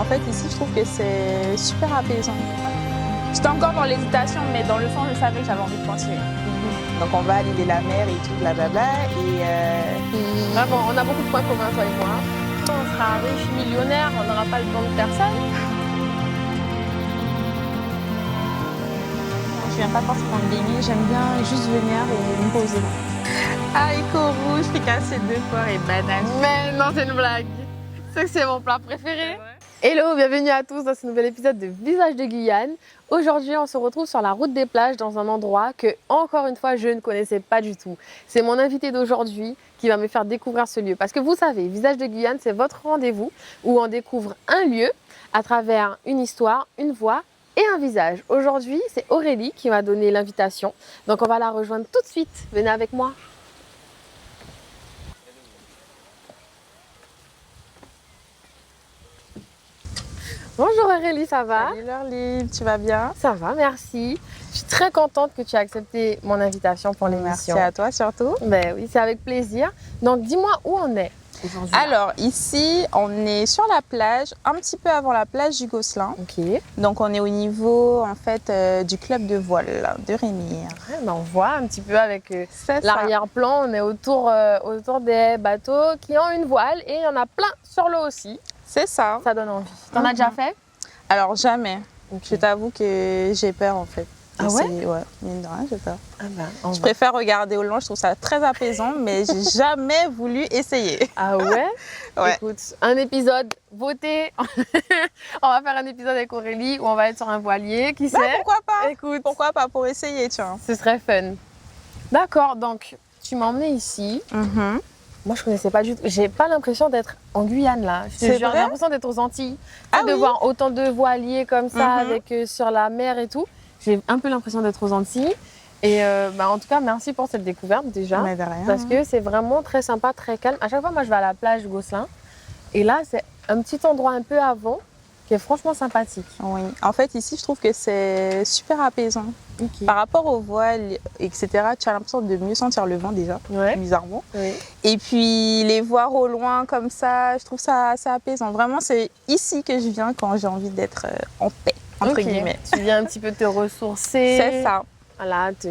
fait, ici, je trouve que c'est super apaisant. J'étais encore dans l'hésitation, mais dans le fond, je savais que j'avais envie de continuer. Donc, on va à l'île et la mer et tout, blablabla. Vraiment, on a beaucoup de points communs, toi et moi. Quand on sera riche, millionnaire, on n'aura pas le temps de personne. Je viens pas forcément me baigner, j'aime bien juste venir et me poser. Haricots rouges, fricassés de porc et bananes. Mais non, c'est une blague. C'est que c'est mon plat préféré. Hello, bienvenue à tous dans ce nouvel épisode de Visage de Guyane. Aujourd'hui, on se retrouve sur la route des plages dans un endroit que, encore une fois, je ne connaissais pas du tout. C'est mon invité d'aujourd'hui qui va me faire découvrir ce lieu. Parce que vous savez, Visage de Guyane, c'est votre rendez-vous où on découvre un lieu à travers une histoire, une voix et un visage. Aujourd'hui, c'est Aurélie qui m'a donné l'invitation. Donc, on va la rejoindre tout de suite. Venez avec moi. Bonjour Aurélie, ça va? Salut Lorly, tu vas bien? Ça va, merci. Je suis très contente que tu aies accepté mon invitation pour l'émission. Merci à toi surtout. Ben oui, c'est avec plaisir. Donc, dis-moi où on est aujourd'hui. Alors, ici, on est sur la plage, un petit peu avant la plage du Gosselin. Ok. Donc, on est au niveau, en fait, du club de voile de Rémire. Ouais, ben on voit un petit peu avec C'est ça. l'arrière-plan, on est autour des bateaux qui ont une voile et il y en a plein sur l'eau aussi. C'est ça. Ça donne envie. T'en as déjà fait? Alors, jamais. Ok. Je t'avoue que j'ai peur, en fait. Ah ouais? Ouais, mine de rien, j'ai peur. Ah ben, Je préfère regarder au loin, je trouve ça très apaisant, mais j'ai jamais voulu essayer. Ah ouais? Ouais. Écoute, un épisode voté. On va faire un épisode avec Aurélie où on va être sur un voilier, qui Bah, sait? pourquoi pas? Écoute, Pourquoi pas pour essayer, tu vois. ce serait fun. D'accord, donc tu m'as emmenée ici. Moi, je connaissais pas du tout. J'ai pas l'impression d'être en Guyane là. C'est J'ai vrai? l'impression d'être aux Antilles. Ah de oui? voir autant de voiliers comme ça Mhm. avec sur la mer et tout. J'ai un peu l'impression d'être aux Antilles. Et en tout cas, merci pour cette découverte déjà. Mais de rien. Parce que c'est vraiment très sympa, très calme. À chaque fois, moi, je vais à la plage du Gosselin. Et là, c'est un petit endroit un peu avant qui est franchement sympathique. Oui. En fait, ici, je trouve que c'est super apaisant. Ok. Par rapport au voile, etc., tu as l'impression de mieux sentir le vent déjà, Ouais. bizarrement. Oui. Et puis, les voir au loin comme ça, je trouve ça assez apaisant. Vraiment, c'est ici que je viens quand j'ai envie d'être en paix, entre Ok. guillemets. Tu viens un petit peu te ressourcer. C'est ça. Voilà, C'est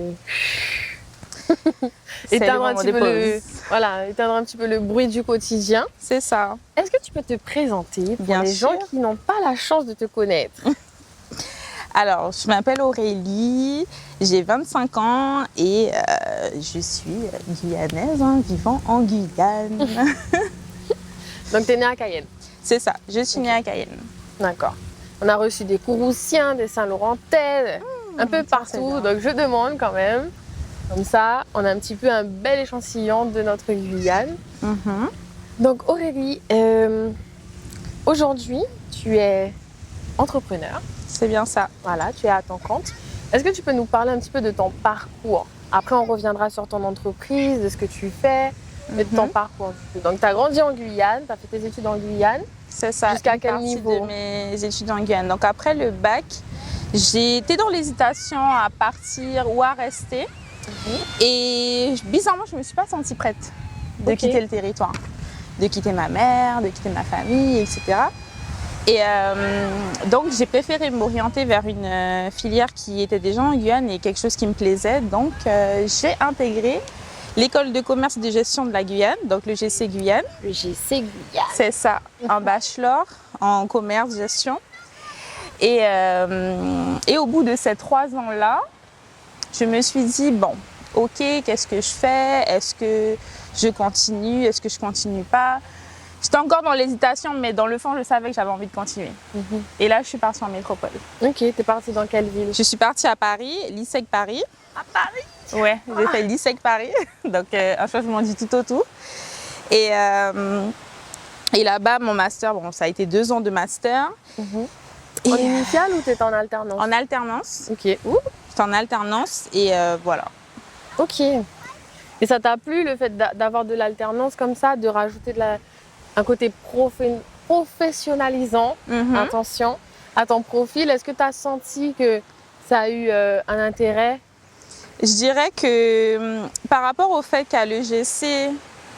le éteindre moment un petit des peu pauses. éteindre un petit peu le bruit du quotidien. C'est ça. Est-ce que tu peux te présenter pour Bien les sûr. gens qui n'ont pas la chance de te connaître? Alors, je m'appelle Aurélie, j'ai 25 ans et je suis guyanaise, vivant en Guyane. Donc, tu es née à Cayenne. C'est ça, je suis née à Cayenne. D'accord. On a reçu des Kouroussiens, des Saint-Laurentais, un peu ça, c'est partout. bien. Donc, je demande quand même. Comme ça, on a un petit peu un bel échantillon de notre Guyane. Mhm. Donc, Aurélie, aujourd'hui, tu es entrepreneur. C'est bien ça. Voilà, tu es à ton compte. Est-ce que tu peux nous parler un petit peu de ton parcours? Après, on reviendra sur ton entreprise, de ce que tu fais, et de ton parcours. Donc, tu as grandi en Guyane, tu as fait tes études en Guyane. C'est ça. Jusqu'à une quel partie niveau? de mes études en Guyane. Donc après le bac, j'ai été dans l'hésitation à partir ou à rester. Et bizarrement, je ne me suis pas sentie prête de Ok. quitter le territoire, de quitter ma mère, de quitter ma famille, etc. Et donc j'ai préféré m'orienter vers une filière qui était déjà en Guyane et quelque chose qui me plaisait. Donc j'ai intégré l'école de commerce et de gestion de la Guyane, donc le GC Guyane. Le GC Guyane. C'est ça, un bachelor en commerce, gestion. Et au bout de ces 3 ans-là, je me suis dit, bon, ok, qu'est-ce que je fais? Est-ce que je continue? Est-ce que je continue pas? J'étais encore dans l'hésitation, mais dans le fond, je savais que j'avais envie de continuer. Et là, je suis partie en métropole. Ok, t'es partie dans quelle ville? Je suis partie à Paris, l'ISEC Paris. À Paris. Ouais, j'ai fait l'ISEC Paris, donc un changement du tout au tout. Et là-bas, mon master, bon, ça a été 2 ans de master. Et En initiale ou t'étais en alternance? en alternance. Ok. Ouh. J'étais en alternance et voilà. Ok. Et ça t'a plu le fait d'avoir de l'alternance comme ça, de rajouter un côté professionnalisant, attention, à ton profil? Est-ce que tu as senti que ça a eu un intérêt? Je dirais que par rapport au fait qu'à l'EGC,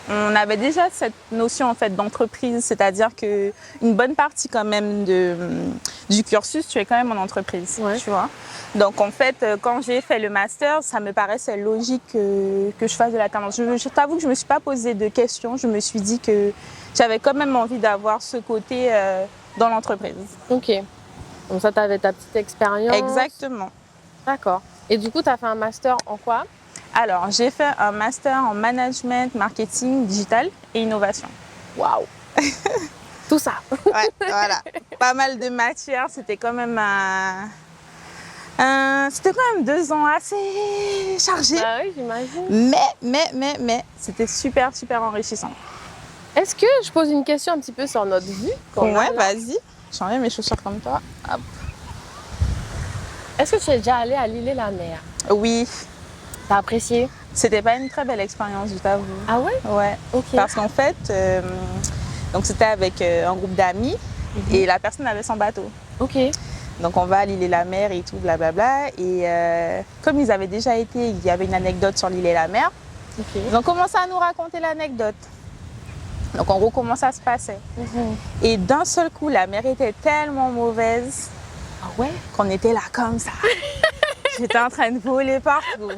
on avait déjà cette notion en fait d'entreprise, c'est-à-dire que une bonne partie quand même du cursus, tu es quand même en entreprise, tu vois. Donc en fait, quand j'ai fait le master, ça me paraissait logique que je fasse de l'alternance. Je t'avoue que je me suis pas posé de questions. Je me suis dit que j'avais quand même envie d'avoir ce côté dans l'entreprise. Ok. Donc ça, tu avais ta petite expérience. Exactement. D'accord. Et du coup, tu as fait un master en quoi? Alors, j'ai fait un master en management, marketing, digital et innovation. Waouh. Tout ça. Ouais, voilà. Pas mal de matières. C'était quand même c'était quand même 2 ans assez chargés. Bah oui, j'imagine. Mais c'était super, super enrichissant. Est-ce que je pose une question un petit peu sur notre vue? Ouais, vas-y. J'enlève mes chaussures comme toi. Hop. Est-ce que tu es déjà allée à l'Île-et-la-Mer? Oui. T'as apprécié? C'était pas une très belle expérience, je t'avoue. Ah ouais? Ouais. Ok. Parce qu'en fait, donc c'était avec un groupe d'amis et la personne avait son bateau. Ok. Donc on va à l'Île-et-la-Mer et tout, blablabla. Et comme ils avaient déjà été, il y avait une anecdote sur l'Île-et-la-Mer. Ok. Ils ont commencé à nous raconter l'anecdote. Donc en gros, comment ça se passait. Et d'un seul coup, la mer était tellement mauvaise qu'on était là comme ça. J'étais en train de voler partout.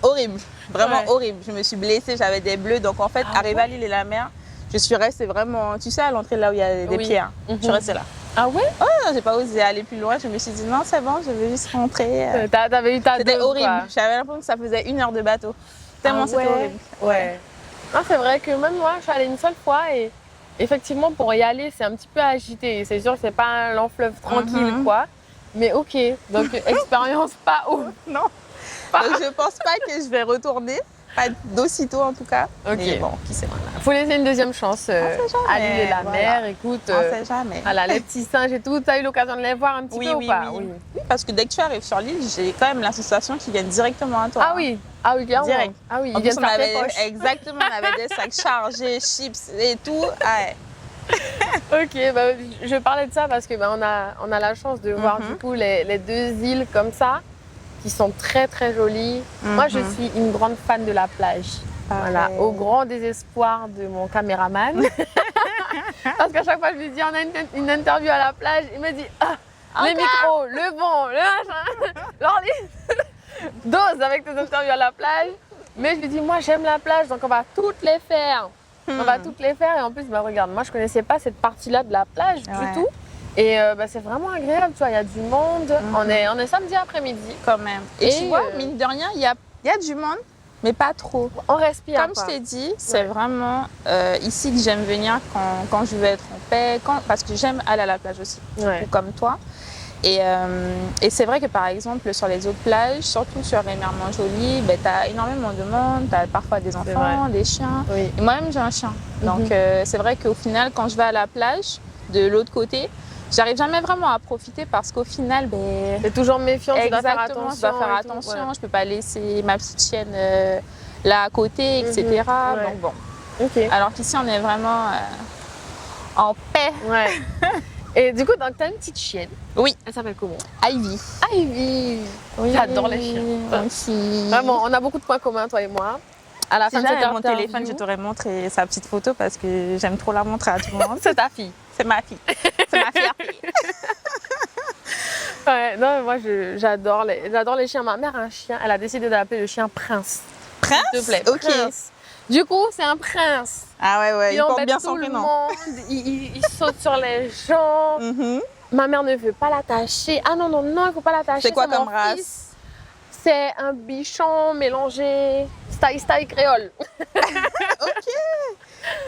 Horrible, vraiment horrible. Je me suis blessée, j'avais des bleus. Donc en fait, arrivée à l'Île-et-la-Mer, je suis restée vraiment, tu sais, à l'entrée là où il y a des pierres. Je suis restée là. Ah ouais? Oh, j'ai pas osé aller plus loin. Je me suis dit non, c'est bon, je vais juste rentrer. T'avais eu ta dose. C'était horrible. J'avais l'impression que ça faisait 1 heure de bateau. Tellement c'était horrible. Ouais. Non, c'est vrai que même moi, je suis allée une seule fois et effectivement, pour y aller, c'est un petit peu agité. C'est sûr que c'est pas un long fleuve tranquille, quoi. Mais ok, donc expérience pas ouf. Non. Donc je pense pas que je vais retourner. Pas d'aussitôt en tout cas. Ok. Mais bon, qui sait. Faut laisser une deuxième chance à l'Île-et-la-Mer. Écoute, on sait jamais. Voilà, les petits singes et tout, tu as eu l'occasion de les voir un petit peu ou pas? Oui, parce que dès que tu arrives sur l'île, j'ai quand même la sensation qu'ils viennent directement à toi. Ah oui, ah oui, clairement. Direct. Ah oui, En ils viennent plus, faire tes poches. exactement, on avait des sacs chargés, chips et tout. Ouais. Ok, bah, je parlais de ça parce que on a la chance de voir du coup les 2 îles comme ça qui sont très très jolies. Moi, je suis une grande fan de la plage. Voilà, au grand désespoir de mon caméraman. Parce qu'à chaque fois, je lui dis, on a une interview à la plage. Il me dit, les micros, le vent, le machin. L'ordi. Dose avec tes interviews à la plage. Mais je lui dis, moi, j'aime la plage, donc on va toutes les faire. On va toutes les faire. Et en plus, regarde, moi, je connaissais pas cette partie-là de la plage du tout. Et c'est vraiment agréable, tu vois, il y a du monde. On est samedi après-midi. Quand même. Et tu vois, mine de rien, il y a du monde. Mais pas trop. On respire. Comme je t'ai dit, c'est vraiment ici que j'aime venir quand je veux être en paix, parce que j'aime aller à la plage aussi, comme toi. Et c'est vrai que par exemple, sur les autres plages, surtout sur Remiremont-Joly, tu as énormément de monde, tu as parfois des enfants, des chiens. Oui. Et moi-même, j'ai un chien. Donc c'est vrai qu'au final, quand je vais à la plage, de l'autre côté, j'arrive jamais vraiment à profiter parce qu'au final, t'es toujours méfiante, exactement, je dois faire attention, je peux pas laisser ma petite chienne là à côté, etc. Donc bon. Alors qu'ici, on est vraiment en paix. Ouais. Et du coup, donc t'as une petite chienne. Oui. Elle s'appelle comment? Ivy. Ivy. Oui. J'adore les chiens. Aussi. Vraiment, on a beaucoup de points communs, toi et moi. À la fin de cette mon téléphone, je t'aurais montré sa petite photo parce que j'aime trop la montrer à tout le monde. C'est ta fille. C'est ma fille. C'est ma fierté. Ouais, non, moi j'adore les chiens. Ma mère a un chien, elle a décidé d'appeler le chien Prince. Prince? S'il te plaît, ok. Prince. Du coup, c'est un prince. Ah ouais, il porte bien son prénom. Il saute sur les gens. Ma mère ne veut pas l'attacher. Ah non, il ne faut pas l'attacher. C'est quoi comme race? C'est un bichon mélangé style créole.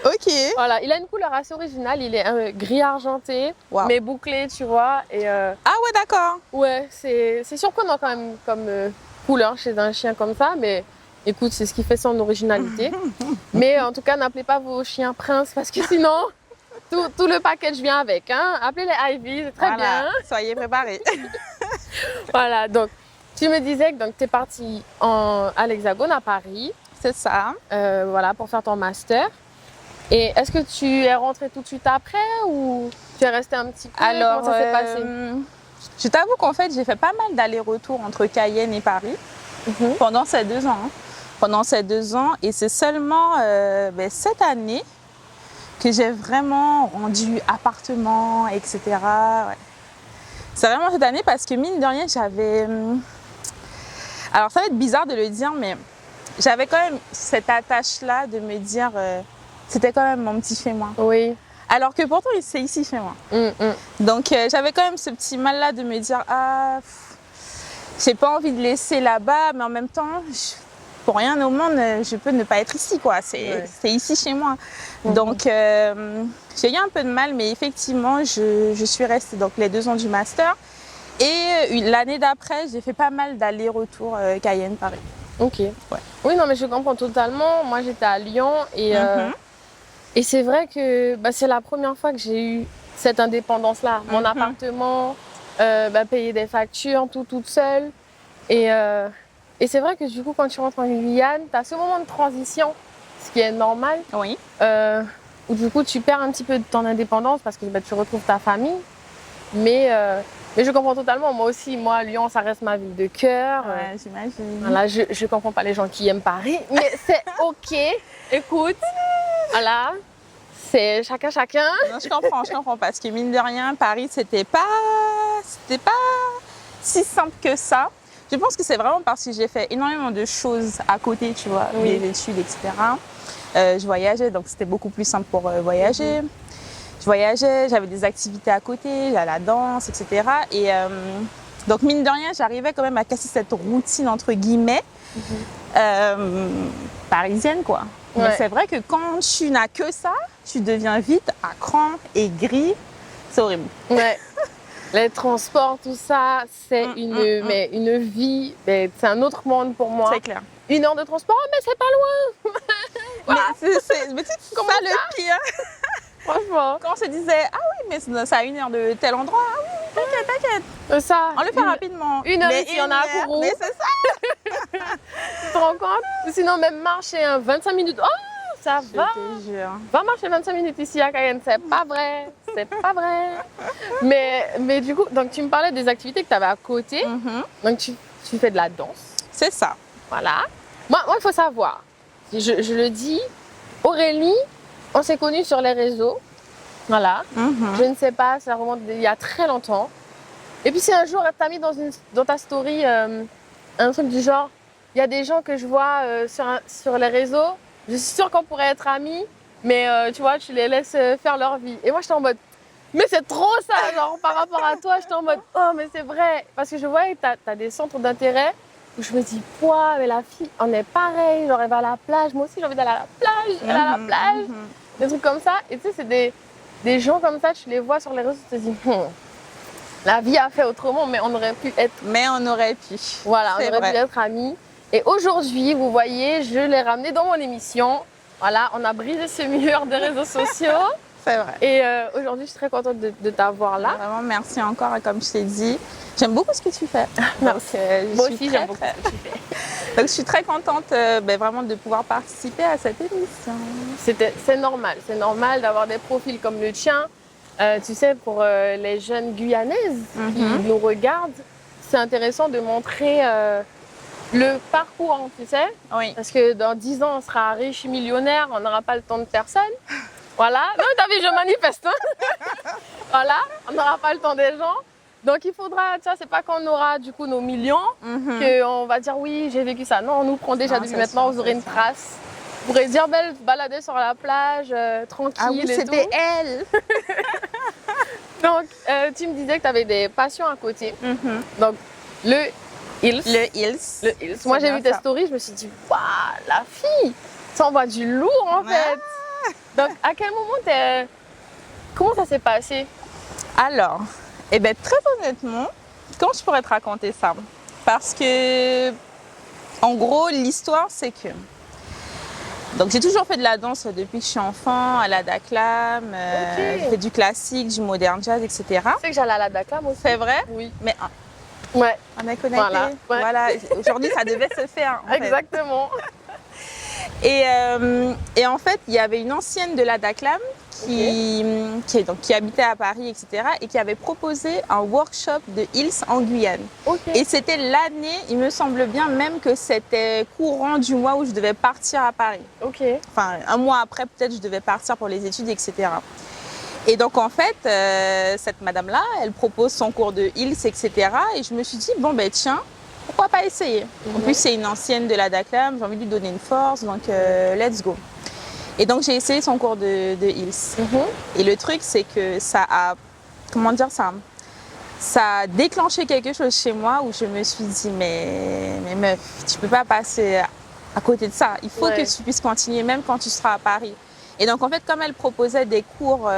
Ok. Voilà, il a une couleur assez originale. Il est gris argenté, mais bouclé, tu vois. Et ah ouais, d'accord. Ouais, c'est surprenant quand même comme couleur chez un chien comme ça, mais écoute, c'est ce qui fait son originalité. Mais en tout cas, n'appelez pas vos chiens Prince parce que sinon, tout le package vient avec. Hein. Appelez-les Ivy, c'est très bien. Soyez préparés. Voilà, donc tu me disais que tu es partie à l'Hexagone, à Paris. C'est ça. Voilà, pour faire ton master. Et est-ce que tu es rentrée tout de suite après ou tu es restée un petit peu? Alors, comment ça s'est passé? Je t'avoue qu'en fait, j'ai fait pas mal d'allers-retours entre Cayenne et Paris pendant ces 2 ans. pendant ces 2 ans. Et c'est seulement cette année que j'ai vraiment rendu appartement, etc. Ouais. C'est vraiment cette année parce que mine de rien, j'avais... Alors ça va être bizarre de le dire, mais j'avais quand même cette attache-là de me dire c'était quand même mon petit chez moi. Oui. Alors que pourtant, c'est ici chez moi. Donc j'avais quand même ce petit mal-là de me dire j'ai pas envie de laisser là-bas, mais en même temps, pour rien au monde, je peux ne pas être ici, quoi. C'est ici chez moi. Donc j'ai eu un peu de mal, mais effectivement, je suis restée donc les 2 ans du master. Et l'année d'après, j'ai fait pas mal d'allers-retours Cayenne-Paris. Ok. Ouais. Oui, non, mais je comprends totalement. Moi, j'étais à Lyon et c'est vrai que c'est la première fois que j'ai eu cette indépendance-là. Mon appartement, payer des factures, tout toute seule. Et c'est vrai que du coup, quand tu rentres en Guyane, tu as ce moment de transition, ce qui est normal. Oui. Où du coup, tu perds un petit peu de ton indépendance parce que tu retrouves ta famille. Mais je comprends totalement. Moi aussi, Lyon, ça reste ma ville de cœur. Ouais, j'imagine. Voilà, je comprends pas les gens qui aiment Paris, mais c'est ok. Écoute, voilà, c'est chacun. Non, je comprends. Parce que mine de rien, Paris, c'était pas si simple que ça. Je pense que c'est vraiment parce que j'ai fait énormément de choses à côté, tu vois, les études, etc. Je voyageais, donc c'était beaucoup plus simple pour voyager. Je voyageais, j'avais des activités à côté, la danse, etc. Et donc, mine de rien, j'arrivais quand même à casser cette routine, entre guillemets, parisienne, quoi. Ouais. Mais c'est vrai que quand tu n'as que ça, tu deviens vite à cran, aigri. C'est horrible. Ouais. Les transports, tout ça, c'est une vie, c'est un autre monde pour moi. C'est clair. 1 heure de transport, mais c'est pas loin. Mais tu sais, c'est ça le pire. Franchement. Quand on se disait, ah oui, mais c'est à 1 heure de tel endroit, ah oui, t'inquiète. Ça. On le fait rapidement. 1 heure ici, on a à Kourou. Mais c'est ça. Tu te rends compte? Sinon, même marcher 25 minutes. Oh, ça va. Je te jure. Va marcher 25 minutes ici à Cayenne, c'est pas vrai. C'est pas vrai. Mais du coup, donc tu me parlais des activités que tu avais à côté. Donc tu fais de la danse. C'est ça. Voilà. Moi, il faut savoir. Je le dis, Aurélie, on s'est connus sur les réseaux. Voilà. Je ne sais pas, ça remonte il y a très longtemps. Et puis si un jour, tu as mis dans ta story un truc du genre, il y a des gens que je vois sur les réseaux, je suis sûre qu'on pourrait être amis, mais tu vois, tu les laisses faire leur vie. Et moi, j'étais en mode, mais c'est trop ça, genre par rapport à toi, j'étais en mode, oh, mais c'est vrai. Parce que je vois que tu as des centres d'intérêt où je me dis, pouah, mais la fille, on est pareil, genre elle va à la plage, moi aussi j'ai envie d'aller à la plage, elle à la plage, des trucs comme ça. Et tu sais, c'est des gens comme ça, tu les vois sur les réseaux, tu te dis, la vie a fait autrement, mais on aurait pu être. Mais on aurait pu. Voilà, on aurait pu être amis. Et aujourd'hui, vous voyez, je l'ai ramené dans mon émission. Voilà, on a brisé ce mur des réseaux sociaux. C'est vrai. Et aujourd'hui, je suis très contente de t'avoir là. Vraiment, merci encore. Et comme je t'ai dit, j'aime beaucoup ce que tu fais. Merci. Moi aussi, j'aime beaucoup ce que tu fais. Donc, je suis très contente vraiment de pouvoir participer à cette émission. C'est normal d'avoir des profils comme le tien. Tu sais, pour les jeunes Guyanaises qui nous regardent, c'est intéressant de montrer le parcours, tu sais. Oui. Parce que dans 10 ans, on sera riche, millionnaire, on n'aura pas le temps de personne. Voilà. Non, t'as vu, je manifeste. Voilà, on n'aura pas le temps des gens. Donc il faudra, tu vois, c'est pas qu'on aura du coup nos millions qu'on va dire oui, j'ai vécu ça. Non, on nous prend déjà depuis maintenant, vous aurez une trace. Vous pourrez dire, belle, balader sur la plage, tranquille. Ah oui, c'était elle. Donc, tu me disais que tu avais des passions à côté. Donc, le Hills. Le Hills. Moi, j'ai vu tes stories, je me suis dit, waouh, la fille, ça envoie du lourd en fait. Donc, à quel moment comment ça s'est passé? Alors, très honnêtement, comment je pourrais te raconter ça? Parce que, en gros, l'histoire, c'est que donc j'ai toujours fait de la danse depuis que je suis enfant, à la Daklam, j'ai fait du classique, du modern jazz, etc. Tu sais que j'allais à la Daklam aussi. C'est vrai? Oui. Mais ouais. On est connectés. Voilà. Aujourd'hui, ça devait se faire. Exactement. Et en fait, il y avait une ancienne de la DACLAM qui habitait à Paris, etc. et qui avait proposé un workshop de Heels en Guyane. Et c'était l'année, il me semble bien même que c'était courant du mois où je devais partir à Paris. Enfin, un mois après, peut-être, je devais partir pour les études, etc. Et donc, en fait, cette madame-là, elle propose son cours de Heels, etc. Et je me suis dit, bon, ben tiens, pourquoi pas essayer? En plus, c'est une ancienne de la DACLAM, j'ai envie de lui donner une force, donc let's go. Et donc, j'ai essayé son cours de Heels. Et le truc, c'est que ça a, comment dire ça a déclenché quelque chose chez moi où je me suis dit, mais meuf, tu peux pas passer à côté de ça. Il faut que tu puisses continuer même quand tu seras à Paris. Et donc, en fait, comme elle proposait des cours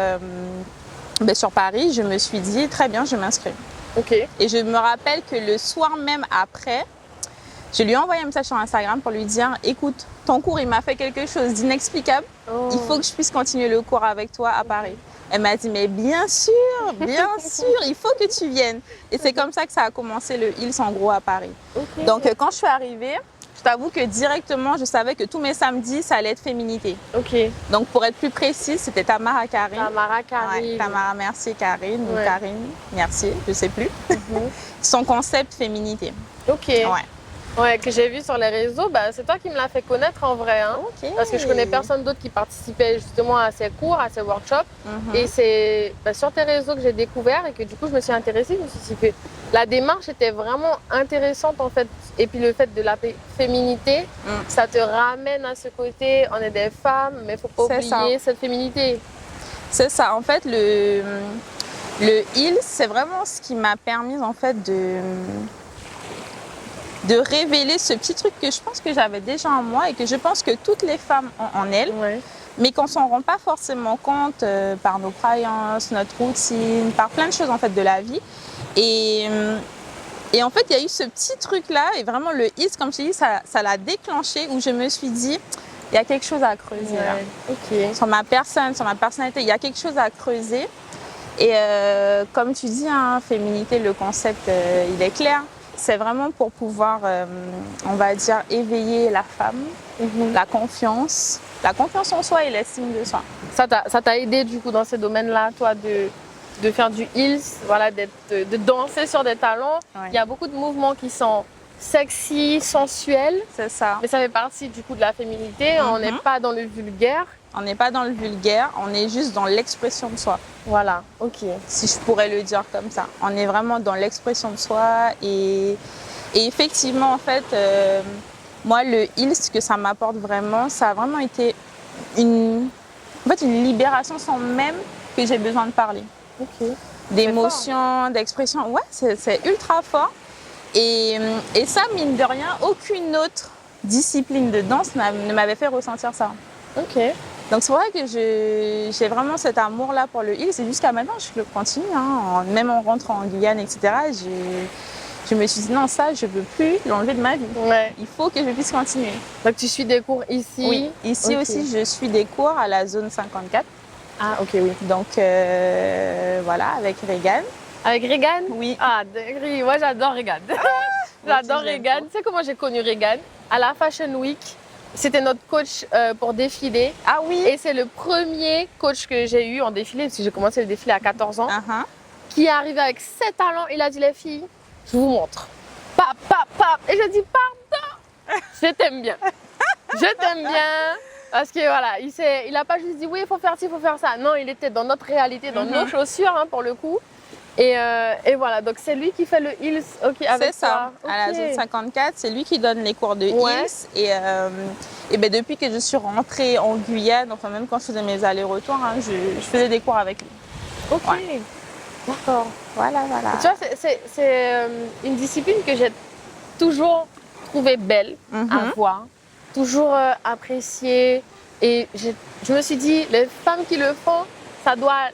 sur Paris, je me suis dit, très bien, je m'inscris. Et je me rappelle que le soir même après, je lui ai envoyé un message sur Instagram pour lui dire, écoute, ton cours, il m'a fait quelque chose d'inexplicable. Il faut que je puisse continuer le cours avec toi à Paris. Elle m'a dit, mais bien sûr, il faut que tu viennes. Et c'est comme ça que ça a commencé le Heels en gros à Paris. Donc, quand je suis arrivée, je t'avoue que directement, je savais que tous mes samedis, ça allait être féminité. Donc, pour être plus précise, c'était Tamara Karine. Tamara Mercier Karine, ou Karine Mercier, je ne sais plus. Son concept féminité. Ouais, que j'ai vu sur les réseaux, c'est toi qui me l'as fait connaître en vrai. Hein, parce que je connais personne d'autre qui participait justement à ces cours, à ces workshops. Et c'est sur tes réseaux que j'ai découvert et que du coup je me suis intéressée. Je me suis dit que la démarche était vraiment intéressante en fait. Et puis le fait de la féminité, ça te ramène à ce côté, on est des femmes, mais il ne faut pas oublier cette féminité. C'est ça, en fait, le Heels, c'est vraiment ce qui m'a permis en fait de révéler ce petit truc que je pense que j'avais déjà en moi et que je pense que toutes les femmes ont en elles, mais qu'on ne s'en rend pas forcément compte par nos croyances, notre routine, par plein de choses en fait de la vie. Et en fait, il y a eu ce petit truc-là et vraiment le Heels, comme je t'ai dit, ça l'a déclenché où je me suis dit, il y a quelque chose à creuser là. Sur ma personne, sur ma personnalité, il y a quelque chose à creuser. Et comme tu dis, hein, féminité, le concept, il est clair. C'est vraiment pour pouvoir, on va dire, éveiller la femme, la confiance en soi et l'estime de soi. Ça t'a aidé du coup dans ces domaines-là, toi, de faire du Heels, voilà, de danser sur des talons. Il y a beaucoup de mouvements qui sont sexy, sensuels. C'est ça. Mais ça fait partie du coup de la féminité. On n'est pas dans le vulgaire. On n'est pas dans le vulgaire, on est juste dans l'expression de soi. Voilà, si je pourrais le dire comme ça. On est vraiment dans l'expression de soi et effectivement, en fait, moi, le Heels, ce que ça m'apporte vraiment, ça a vraiment été une libération sans même que j'ai besoin de parler. D'émotions, d'expression. Ouais, c'est ultra fort. Et ça, mine de rien, aucune autre discipline de danse ne m'avait fait ressentir ça. Donc c'est vrai que j'ai vraiment cet amour-là pour le Heels et jusqu'à maintenant, je le continue. Hein. Même en rentrant en Guyane, etc., je me suis dit non, ça, je ne veux plus l'enlever de ma vie. Il faut que je puisse continuer. Donc tu suis des cours ici? Oui, ici aussi, je suis des cours à la zone 54. Ah, oui. Donc voilà, avec Regan. Avec Regan? Oui. Ah, dinguerie, moi j'adore Regan. J'adore Regan. Tu sais comment j'ai connu Regan? À la Fashion Week. C'était notre coach pour défiler. Ah oui. Et c'est le premier coach que j'ai eu en défilé, parce que j'ai commencé le défilé à 14 ans, qui est arrivé avec ses talents. Il a dit, les filles, je vous montre. Pap, pap, pap. Et je dis, pardon, je t'aime bien. Je t'aime bien. Parce que voilà, il n'a pas juste dit, oui, il faut faire ci, il faut faire ça. Non, il était dans notre réalité, dans nos chaussures, hein, pour le coup. Et voilà, donc c'est lui qui fait le Heels avec ça, à la zone 54, c'est lui qui donne les cours de Heels. Et ben, depuis que je suis rentrée en Guyane, enfin même quand je faisais mes allers-retours, hein, je faisais des cours avec lui. D'accord. Voilà. Tu vois, c'est une discipline que j'ai toujours trouvée belle à voir, toujours appréciée. Et je me suis dit, les femmes qui le font, ça doit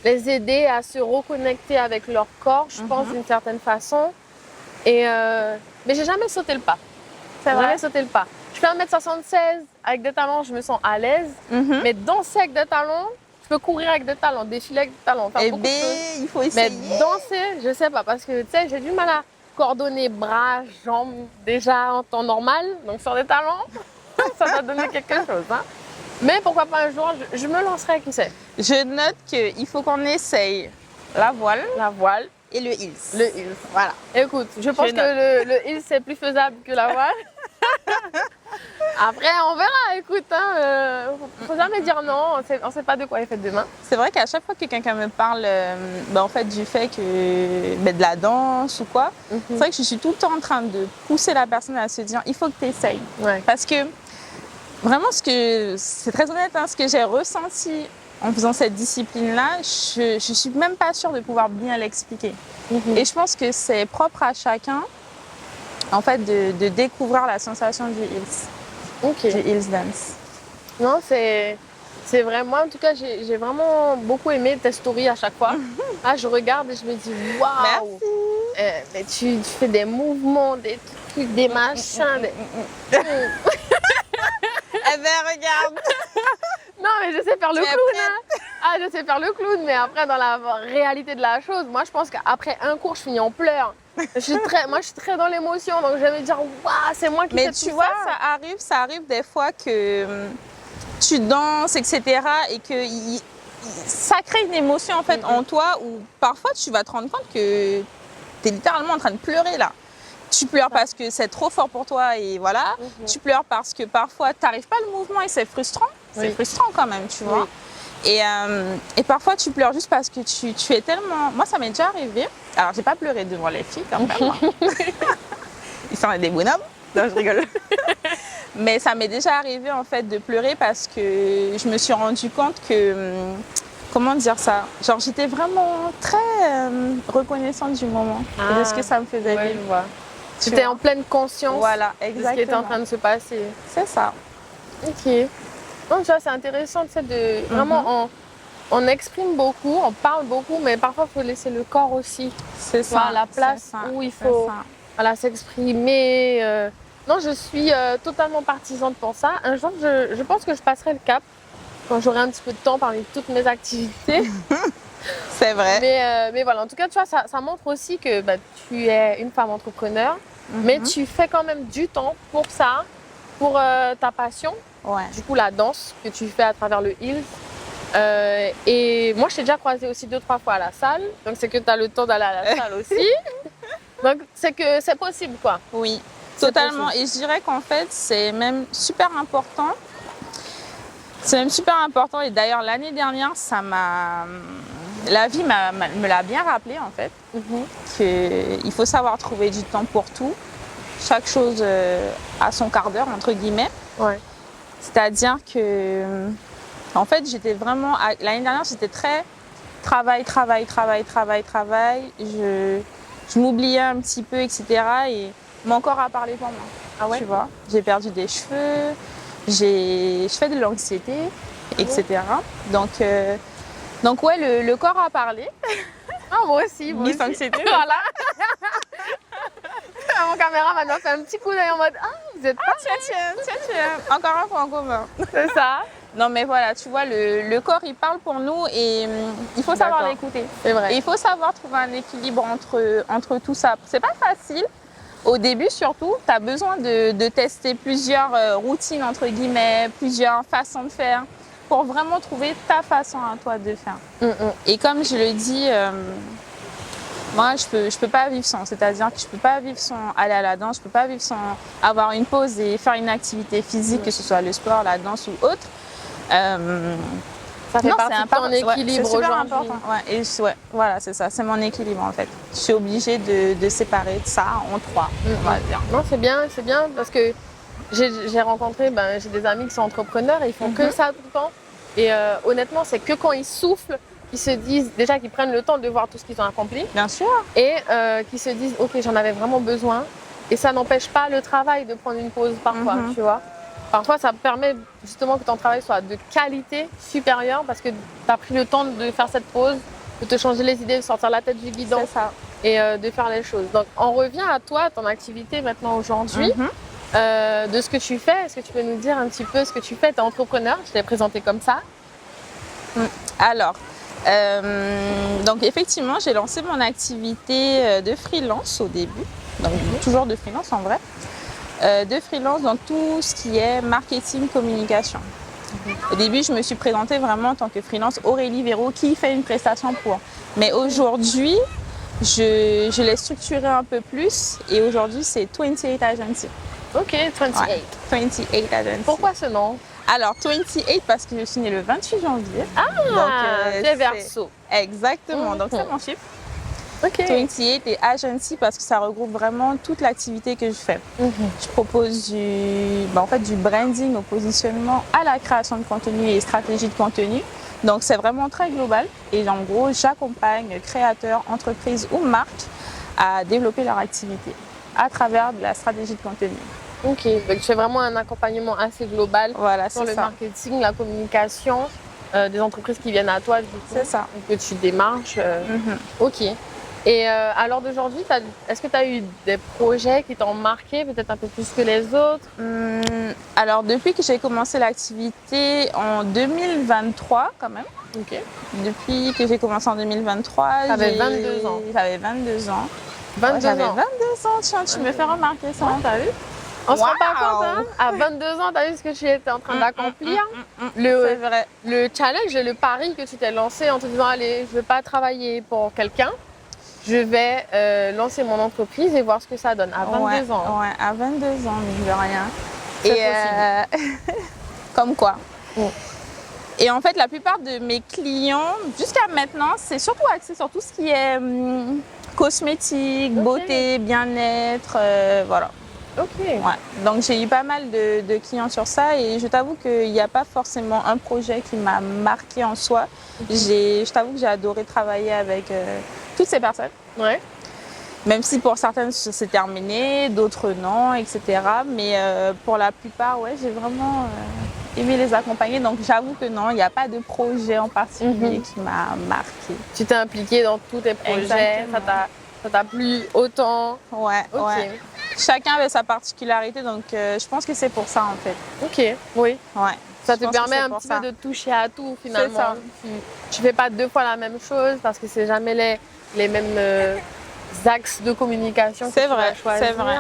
les aider à se reconnecter avec leur corps, je pense, d'une certaine façon. Mais j'ai jamais sauté le pas. Jamais sauté le pas. Je fais 1m76 avec des talons, je me sens à l'aise. Mais danser avec des talons, je peux courir avec des talons, défiler avec des talons, faire beaucoup de choses. Il faut essayer. Mais danser, je sais pas, parce que tu sais, j'ai du mal à coordonner bras, jambes déjà en temps normal, donc sur des talons. Ça va donner quelque chose. Hein. Mais pourquoi pas un jour, je me lancerai, qui sait. Je note qu'il faut qu'on essaye la voile et le heels. Le heels, voilà. Écoute, je pense que le heels, c'est plus faisable que la voile. Après, on verra, écoute, hein, faut jamais dire non, on sait pas de quoi est fait demain. C'est vrai qu'à chaque fois que quelqu'un me parle en fait, du fait que de la danse ou quoi, c'est vrai que je suis tout le temps en train de pousser la personne à se dire il faut que tu essayes. Ouais. Parce que vraiment, c'est très honnête, hein, ce que j'ai ressenti en faisant cette discipline-là, je suis même pas sûre de pouvoir bien l'expliquer. Et je pense que c'est propre à chacun, en fait, de découvrir la sensation du heels. Du heels dance. Non, c'est vrai. Moi, en tout cas, j'ai vraiment beaucoup aimé tes stories à chaque fois. Ah, je regarde et je me dis waouh. Mais tu fais des mouvements, des trucs, des machins. Eh ben, regarde. Non, mais je sais faire le clown. Hein. Ah, je sais faire le clown, mais après, dans la réalité de la chose, moi, je pense qu'après un cours, je finis en pleurs. Moi, je suis très dans l'émotion, donc je vais me dire, waouh, c'est moi qui fais tout ça. Mais tu vois, ça arrive des fois que tu danses, etc. et que ça crée une émotion en fait en toi où parfois tu vas te rendre compte que tu es littéralement en train de pleurer là. Tu pleures parce que c'est trop fort pour toi et voilà. Tu pleures parce que parfois tu n'arrives pas le mouvement et c'est frustrant. C'est frustrant quand même, tu vois. Et parfois tu pleures juste parce que tu es tellement... Moi ça m'est déjà arrivé. Alors j'ai pas pleuré devant les filles quand même. Ils sont des bonhommes. Non, je rigole. Mais ça m'est déjà arrivé en fait de pleurer parce que je me suis rendu compte que... Comment dire ça? Genre j'étais vraiment très reconnaissante du moment et de ce que ça me faisait vivre. Tu étais en pleine conscience exactement. de ce qui était en train de se passer. C'est ça. Ok. Non, tu vois, c'est intéressant, tu sais, de vraiment on exprime beaucoup, on parle beaucoup, mais parfois il faut laisser le corps aussi. C'est ça. La place où il faut s'exprimer. Non, je suis totalement partisane pour ça. Un jour, je pense que je passerai le cap quand j'aurai un petit peu de temps parmi toutes mes activités. C'est vrai. Mais voilà, en tout cas, tu vois, ça montre aussi que tu es une femme entrepreneur, mais tu fais quand même du temps pour ça, pour ta passion. Ouais. Du coup, la danse que tu fais à travers le heels. Et moi, je t'ai déjà croisée aussi 2-3 fois à la salle. Donc, c'est que tu as le temps d'aller à la salle aussi. Donc, c'est que c'est possible, quoi. Oui, totalement. Et je dirais qu'en fait, c'est même super important. C'est même super important. Et d'ailleurs, l'année dernière, la vie me l'a bien rappelé, en fait. Qu'il faut savoir trouver du temps pour tout. Chaque chose a son quart d'heure, entre guillemets. Ouais. C'est-à-dire que, en fait, l'année dernière, j'étais très travail. Je m'oubliais un petit peu, etc. Et mon corps a parlé pour moi. Ah ouais? Tu vois, j'ai perdu des cheveux, je fais de l'anxiété, etc. Donc ouais, le corps a parlé. Ah, moi aussi. Miss Anxiété. Voilà. Mon caméraman m'a fait un petit coup d'œil en mode vous êtes pas tiens. Encore un point en commun. C'est ça. Non mais voilà, tu vois, le corps il parle pour nous et il faut savoir l'écouter. C'est vrai. Et il faut savoir trouver un équilibre entre tout ça. C'est pas facile. Au début surtout, tu as besoin de tester plusieurs routines entre guillemets, plusieurs façons de faire pour vraiment trouver ta façon à toi de faire. Et comme je le dis, moi je peux pas vivre sans, c'est-à-dire que je peux pas vivre sans aller à la danse, je peux pas vivre sans avoir une pause et faire une activité physique, que ce soit le sport, la danse ou autre. Ça fait partie de ton équilibre aujourd'hui. Voilà, c'est ça, c'est mon équilibre en fait. Je suis obligée de séparer ça en trois, on va dire. Non, c'est bien parce que j'ai rencontré, j'ai des amis qui sont entrepreneurs et ils font que ça tout le temps. Et honnêtement, c'est que quand ils soufflent, qu'ils se disent déjà qu'ils prennent le temps de voir tout ce qu'ils ont accompli. Bien sûr. Et qu'ils se disent, ok, j'en avais vraiment besoin. Et ça n'empêche pas le travail de prendre une pause parfois, tu vois. Parfois, ça permet justement que ton travail soit de qualité supérieure parce que tu as pris le temps de faire cette pause, de te changer les idées, de sortir la tête du guidon et de faire les choses. Donc, on revient à toi, ton activité maintenant aujourd'hui, de ce que tu fais. Est-ce que tu peux nous dire un petit peu ce que tu fais? Tu es entrepreneur, je t'ai présenté comme ça. Alors, donc effectivement, j'ai lancé mon activité de freelance au début, donc toujours de freelance en vrai. de freelance dans tout ce qui est marketing, communication. Au début, je me suis présentée vraiment en tant que freelance Aurélie Véro qui fait une prestation pour. Mais aujourd'hui, je l'ai structuré un peu plus et aujourd'hui, c'est 28 Agency. Ok, 28. Ouais, 28 Agency. Pourquoi ce nom? Alors, 28 parce que je suis née le 28 janvier. C'est Verseau. Exactement, donc c'est mon chiffre. Ok. 28 et Agency parce que ça regroupe vraiment toute l'activité que je fais. Je propose du branding au positionnement à la création de contenu et stratégie de contenu. Donc c'est vraiment très global et en gros j'accompagne créateurs, entreprises ou marques à développer leur activité à travers de la stratégie de contenu. Ok, donc tu fais vraiment un accompagnement assez global Voilà, sur le ça. marketing, la communication des entreprises qui viennent à toi du coup, C'est ça. que tu démarches. Ok. Et à l'heure d'aujourd'hui, est-ce que tu as eu des projets qui t'ont marqué peut-être un peu plus que les autres? Alors depuis que j'ai commencé l'activité en 2023 quand même. Ok. Depuis que j'ai commencé en 2023, T'avais 22 ans. J'avais 22 ans. 22 J'avais ans. 22 ans, tiens, tu me fais remarquer ça, t'as vu? On se rend pas Waouh. compte, hein? À 22 ans, tu as vu ce que tu étais en train d'accomplir? C'est vrai. Le challenge et le pari que tu t'es lancé en te disant, allez, je ne vais pas travailler pour quelqu'un, je vais lancer mon entreprise et voir ce que ça donne à 22 ans. Ouais, à 22 ans, mine de rien. C'est comme quoi. Mm. Et en fait, la plupart de mes clients, jusqu'à maintenant, c'est surtout axé sur tout ce qui est cosmétique, beauté, bien-être, voilà. Ok. Ouais. Donc j'ai eu pas mal de clients sur ça et je t'avoue qu'il n'y a pas forcément un projet qui m'a marqué en soi. Je t'avoue que j'ai adoré travailler avec toutes ces personnes. Ouais. Même si pour certaines c'est terminé, d'autres non, etc. Mais pour la plupart, ouais, j'ai vraiment aimé les accompagner. Donc j'avoue que non, il n'y a pas de projet en particulier qui m'a marqué. Tu t'es impliquée dans tous tes projets, Exactement. ça t'a plu autant. Ouais, Ok. ouais. Chacun avait sa particularité, donc je pense que c'est pour ça en fait. Ok, oui. Ouais. Ça Je te pense que permet c'est un pour petit ça. peu de toucher à tout finalement. ça. Tu fais pas deux fois la même chose parce que c'est jamais les mêmes axes de communication que C'est tu vas vrai, choisir. c'est vrai.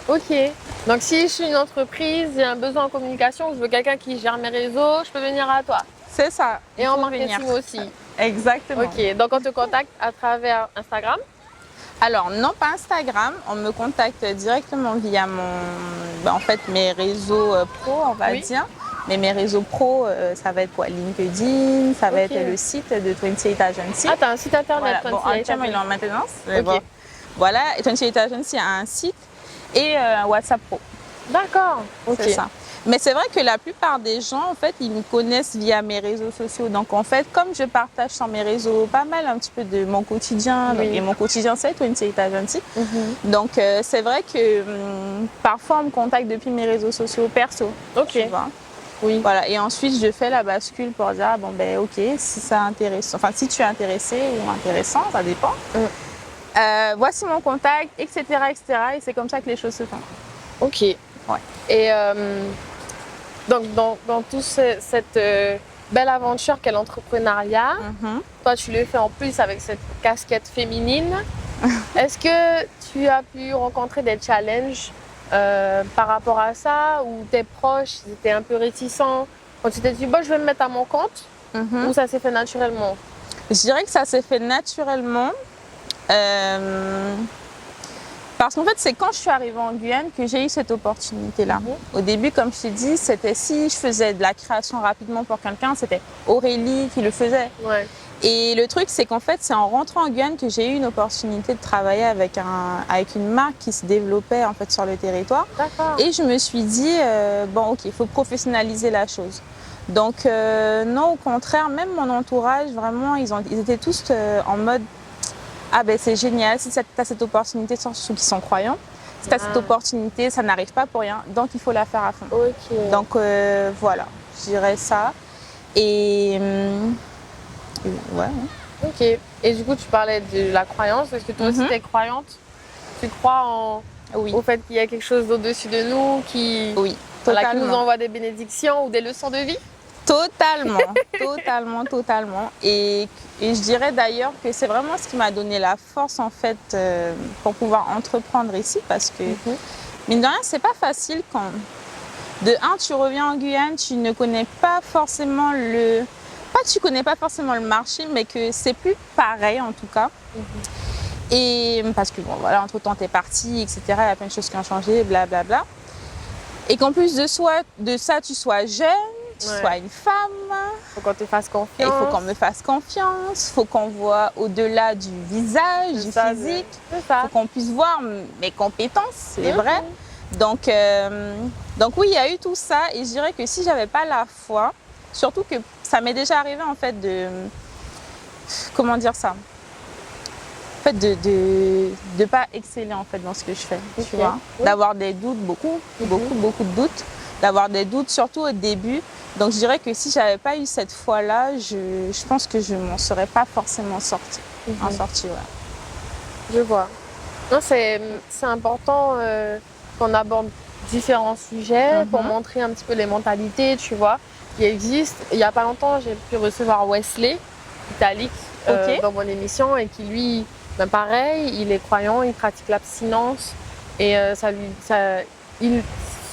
Ok. Donc si je suis une entreprise, j'ai un besoin en communication, je veux quelqu'un qui gère mes réseaux, je peux venir à toi. C'est ça. Et il en faut marketing venir. aussi. Exactement. Ok. Donc on te contacte à travers Instagram. Alors non, pas Instagram, on me contacte directement via mes réseaux pro, on va Oui. dire. Mais mes réseaux pro, ça va être quoi? LinkedIn, ça va Ok. être le site de 28 Agency. Ah, t'as un site internet. Voilà. Bon, 28 actuellement il est en maintenance. Mais Ok. bon. Voilà, et 28 Agency a un site et un WhatsApp pro. D'accord. Ok. C'est ça. Mais c'est vrai que la plupart des gens, en fait, ils me connaissent via mes réseaux sociaux. Donc, en fait, comme je partage sur mes réseaux pas mal un petit peu de mon quotidien, Oui. et mon quotidien, c'est 28 Agency. Donc, c'est vrai que parfois, on me contacte depuis mes réseaux sociaux perso. Ok. Tu vois. Oui. Voilà. Et ensuite, je fais la bascule pour dire, ah, bon, ben, ok, si ça intéresse, enfin, si tu es intéressé ou intéressant, ça dépend. Voici mon contact, etc., etc. Et c'est comme ça que les choses se font. Ok. Ouais. Et donc, dans toute cette belle aventure qu'est l'entrepreneuriat, toi, tu le fais en plus avec cette casquette féminine. Est-ce que tu as pu rencontrer des challenges par rapport à ça, ou tes proches étaient un peu réticents quand tu t'es dit, bon, je vais me mettre à mon compte, ou ça s'est fait naturellement? Je dirais que ça s'est fait naturellement. Parce qu'en fait, c'est quand je suis arrivée en Guyane que j'ai eu cette opportunité-là. Au début, comme je t'ai dit, c'était si je faisais de la création rapidement pour quelqu'un, c'était Aurélie qui le faisait. Ouais. Et le truc, c'est qu'en fait, c'est en rentrant en Guyane que j'ai eu une opportunité de travailler avec une marque qui se développait en fait sur le territoire. D'accord. Et je me suis dit, bon, ok, il faut professionnaliser la chose. Donc, non, au contraire, même mon entourage, vraiment, ils étaient tous en mode, ah ben c'est génial, si tu as cette opportunité, surtout ceux qui sont croyants, si tu as cette opportunité, ça n'arrive pas pour rien, donc il faut la faire à fond. Ok. Donc voilà, je dirais ça. Et ouais. Ok. Et du coup, tu parlais de la croyance. Est-ce que toi aussi, tu es croyante? Tu crois Oui. au fait qu'il y a quelque chose au-dessus de nous qui Oui, voilà, qui nous totalement. envoie des bénédictions ou des leçons de vie? Totalement, totalement. Et je dirais d'ailleurs que c'est vraiment ce qui m'a donné la force en fait pour pouvoir entreprendre ici, parce que mine de rien, c'est pas facile quand, de un, tu reviens en Guyane, tu ne connais pas forcément tu connais pas forcément le marché, mais que c'est plus pareil en tout cas. Et parce que bon, voilà, entre-temps, t'es parti, etc. Il y a plein de choses qui ont changé, blablabla. Et qu'en plus de ça, tu sois jeune, tu sois une femme. Faut qu'on te fasse confiance. Il faut qu'on me fasse confiance, il faut qu'on voit au-delà du visage, du physique. Il faut qu'on puisse voir mes compétences, c'est vrai. Donc oui, il y a eu tout ça. Et je dirais que si j'avais pas la foi, surtout que ça m'est déjà arrivé en fait de... Comment dire ça ? En fait, de pas exceller en fait dans ce que je fais, tu vois. D'avoir des doutes, beaucoup de doutes. D'avoir des doutes, surtout au début. Donc je dirais que si j'avais pas eu cette foi-là, je pense que je m'en serais pas forcément sortie. Ouais. Je vois. Non, c'est important qu'on aborde différents sujets pour montrer un petit peu les mentalités, tu vois, qui existent. Il y a pas longtemps, j'ai pu recevoir Wesley, Italique, dans mon émission et qui lui, ben pareil, il est croyant, il pratique l'abstinence et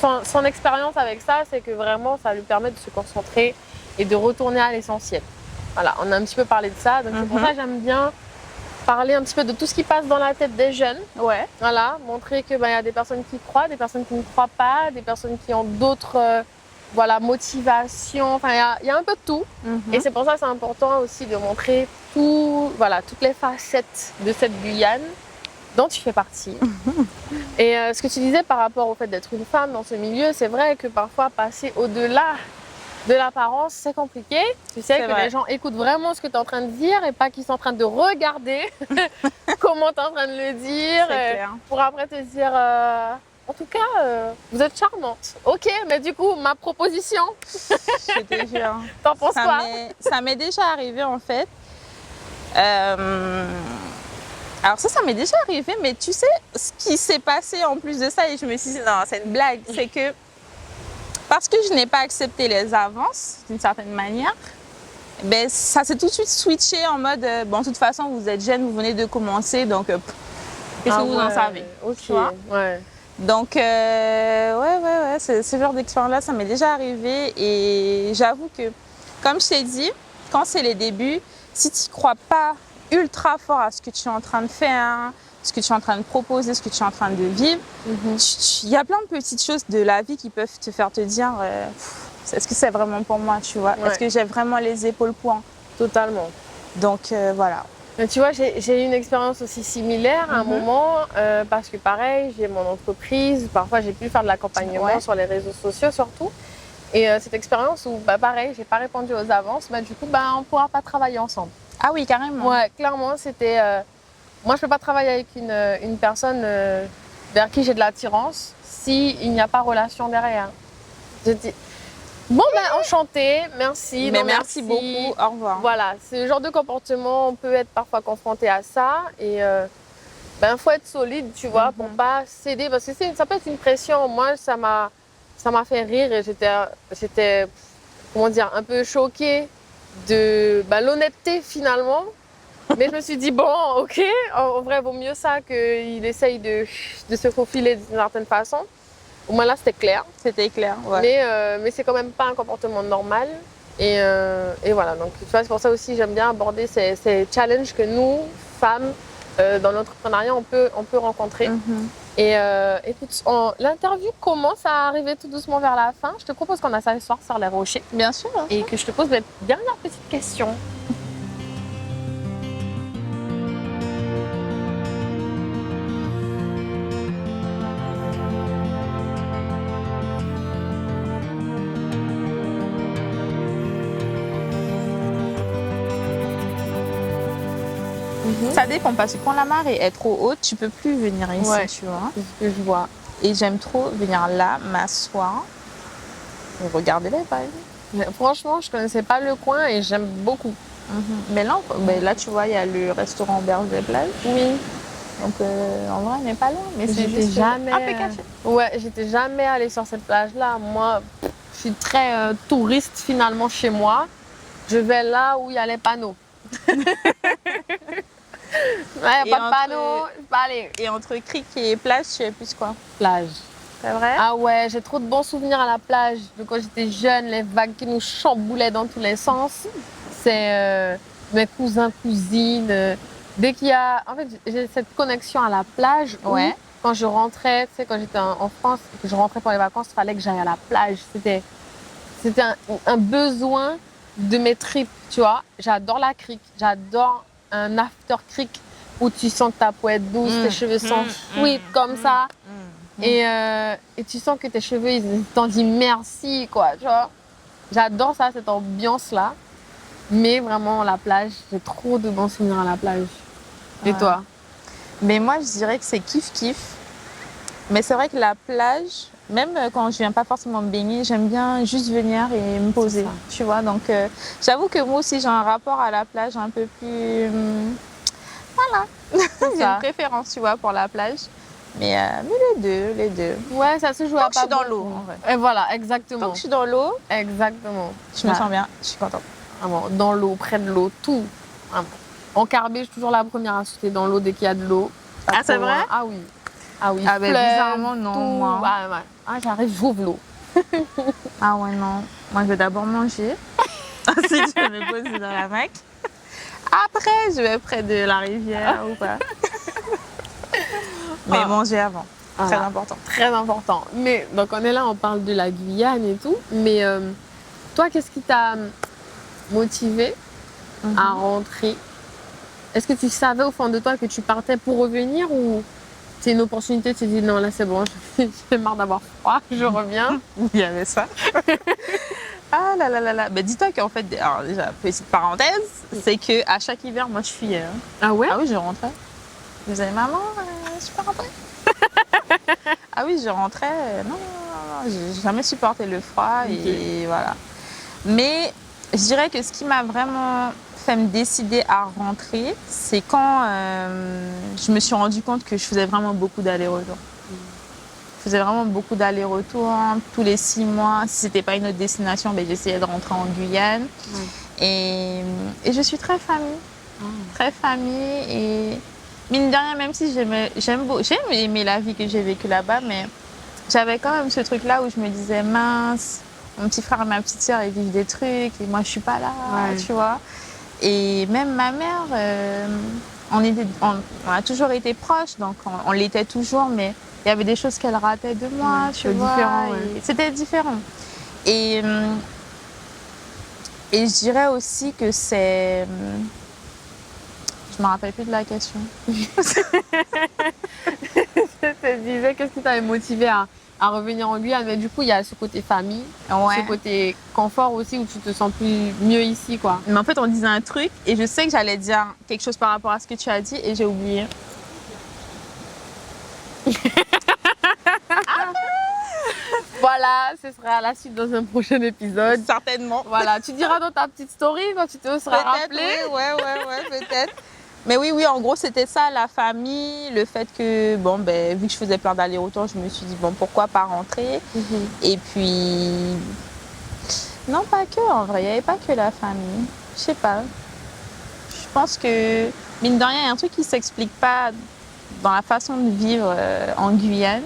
son expérience avec ça, c'est que vraiment, ça lui permet de se concentrer et de retourner à l'essentiel. Voilà, on a un petit peu parlé de ça, donc c'est pour ça que j'aime bien parler un petit peu de tout ce qui passe dans la tête des jeunes. Ouais. Voilà, montrer que y a des personnes qui croient, des personnes qui ne croient pas, des personnes qui ont d'autres motivations. Enfin, il y a un peu de tout. Et c'est pour ça que c'est important aussi de montrer toutes les facettes de cette Guyane dont tu fais partie. Et ce que tu disais par rapport au fait d'être une femme dans ce milieu, c'est vrai que parfois passer au-delà de l'apparence, c'est compliqué. Tu sais que les gens écoutent vraiment ce que tu es en train de dire et pas qu'ils sont en train de regarder comment tu es en train de le dire. Pour après te dire, en tout cas, vous êtes charmante. Ok, mais du coup, ma proposition. Je te jure. T'en penses quoi? Ça m'est déjà arrivé en fait. Alors ça m'est déjà arrivé, mais tu sais, ce qui s'est passé en plus de ça, et je me suis dit, non, c'est une blague, c'est que parce que je n'ai pas accepté les avances, d'une certaine manière, ben, ça s'est tout de suite switché en mode, bon, de toute façon, vous êtes jeune, vous venez de commencer, donc qu'est-ce que vous en savez? Ok, tu vois. Donc, ce genre d'expérience-là, ça m'est déjà arrivé, et j'avoue que, comme je t'ai dit, quand c'est les débuts, si tu ne crois pas ultra fort à ce que tu es en train de faire, ce que tu es en train de proposer, ce que tu es en train de vivre, il y a plein de petites choses de la vie qui peuvent te faire te dire est-ce que c'est vraiment pour moi, tu vois? Est-ce que j'ai vraiment les épaules pour? Totalement. Donc voilà. Mais tu vois, j'ai eu une expérience aussi similaire à un moment parce que pareil, j'ai mon entreprise, parfois j'ai pu faire de l'accompagnement sur les réseaux sociaux surtout. Et cette expérience où, pareil, j'ai pas répondu aux avances, du coup, on pourra pas travailler ensemble. Ah oui, carrément. Ouais, clairement, c'était... moi, je peux pas travailler avec une personne vers qui j'ai de l'attirance s'il n'y a pas relation derrière. Je dis, bon, enchantée, merci. Mais merci beaucoup, au revoir. Voilà, ce genre de comportement, on peut être parfois confronté à ça. Et faut être solide, tu vois, pour pas céder. Parce que ça peut être une pression. Moi, ça m'a fait rire et j'étais, comment dire, un peu choquée de l'honnêteté finalement. Mais je me suis dit, bon, ok, en vrai, vaut mieux ça qu'il essaye de se faufiler d'une certaine façon. Au moins là, c'était clair. C'était clair, ouais. Mais c'est quand même pas un comportement normal. Et voilà, donc tu vois, c'est pour ça aussi j'aime bien aborder ces challenges que nous, femmes, dans l'entrepreneuriat, on peut rencontrer. Et écoute, l'interview commence à arriver tout doucement vers la fin. Je te propose qu'on s'asseoir sur les rochers. Bien sûr. Et que je te pose la dernière petite question. Ça dépend parce que quand la marée est trop haute, tu peux plus venir ici, tu vois. C'est ce que je vois. Et j'aime trop venir là, m'asseoir, regarder les vagues. Franchement, je connaissais pas le coin et j'aime beaucoup. Mais là, tu vois, il y a le restaurant Auberge des Plages. Oui. Donc en vrai, on n'est pas loin, mais c'est juste jamais un peu caché. Ouais, j'étais jamais allée sur cette plage-là. Moi, je suis très touriste finalement chez moi. Je vais là où il y a les panneaux. Ouais, pas de panneau, je peux pas aller. Et entre crique et plage, tu es plus quoi? Plage. C'est vrai? Ah ouais, j'ai trop de bons souvenirs à la plage de quand j'étais jeune, les vagues qui nous chamboulaient dans tous les sens. C'est mes cousins, cousines. Dès qu'il y a. En fait, j'ai cette connexion à la plage où, Ouais. quand je rentrais, tu sais, quand j'étais en France, que je rentrais pour les vacances, il fallait que j'aille à la plage. C'était un besoin de mes tripes, tu vois. J'adore la crique, j'adore un after crique où tu sens que ta peau est douce, tes cheveux sont sweet comme ça. Et tu sens que tes cheveux, ils t'en disent merci, quoi, tu vois. J'adore ça, cette ambiance-là. Mais vraiment, la plage, j'ai trop de bons souvenirs à la plage. Et Ouais. toi? Mais moi, je dirais que c'est kiff-kiff. Mais c'est vrai que la plage, même quand je viens pas forcément me baigner, j'aime bien juste venir et me poser, ça. tu vois. Donc, j'avoue que moi aussi, j'ai un rapport à la plage un peu plus... voilà. J'ai ça. une préférence, tu vois, pour la plage. Mais les deux. Ouais, ça se joue à Tant que je suis pas dans beaucoup. l'eau, en vrai. Et voilà, Tant exactement. que je suis dans l'eau, Exactement. je me Ça, sens bien, je suis contente. vraiment, dans l'eau, près de l'eau, tout. Vraiment. En Carbet, je suis toujours la première à sauter dans l'eau dès qu'il y a de l'eau. Pas Ah, c'est trop loin. vrai? Ah oui. Ah oui. Ah, ben, fleuve, bizarrement, non, tout. moi. Ah, ouais. Ah, j'arrive, j'ouvre l'eau. Ah ouais, non. Moi, je vais d'abord manger. Ensuite, je vais me poser dans la Mac. Après, je vais près de la rivière ou pas. Mais Ah. manger avant, très Voilà. important. Très important. Mais donc on est là, on parle de la Guyane et tout. Mais toi, qu'est-ce qui t'a motivé à rentrer? Est-ce que tu savais au fond de toi que tu partais pour revenir ou c'est une opportunité, tu te dis non, là c'est bon, j'ai marre d'avoir froid, je reviens. Il y avait ça. Ah là là là là. Ben, dis-toi qu'en fait, alors déjà, petite parenthèse, c'est qu'à chaque hiver, moi, je fuyais. Hein. Ah ouais? Ah oui, je rentrais. Je disais, maman, je peux rentrer. Ah oui, je rentrais. Non, non, non, non, j'ai jamais supporté le froid et voilà. Mais je dirais que ce qui m'a vraiment fait me décider à rentrer, c'est quand je me suis rendu compte que je faisais vraiment beaucoup d'allers-retours. Je faisais vraiment beaucoup d'allers-retours tous les 6 mois. Si c'était pas une autre destination, ben, j'essayais de rentrer en Guyane. Et je suis très famille. Très famille. Et mine de rien, même si j'ai aimé la vie que j'ai vécue là-bas, mais j'avais quand même ce truc-là où je me disais, mince, mon petit frère et ma petite sœur, ils vivent des trucs et moi, je suis pas là, tu vois. Et même ma mère, on a toujours été proches, donc on l'était toujours, mais il y avait des choses qu'elle ratait de moi, tu vois. différent, et C'était différent. Et je dirais aussi que c'est... Je me rappelle plus de la question. Je te disais, qu'est-ce qui t'avait motivé à revenir en Guyane? Mais du coup, il y a ce côté famille, Ouais. ce côté confort aussi où tu te sens mieux ici, quoi. Mais en fait, on disait un truc et je sais que j'allais dire quelque chose par rapport à ce que tu as dit et j'ai oublié. Voilà, ce sera la suite dans un prochain épisode. Certainement. Voilà, tu diras dans ta petite story quand tu te seras rappelé. Oui, ouais, peut-être. Mais oui, en gros, c'était ça, la famille, le fait que, bon, ben, vu que je faisais plein d'allers-retours, je me suis dit, bon, pourquoi pas rentrer? Et puis, non, pas que, en vrai, il n'y avait pas que la famille. Je sais pas. Je pense que, mine de rien, il y a un truc qui ne s'explique pas dans la façon de vivre en Guyane,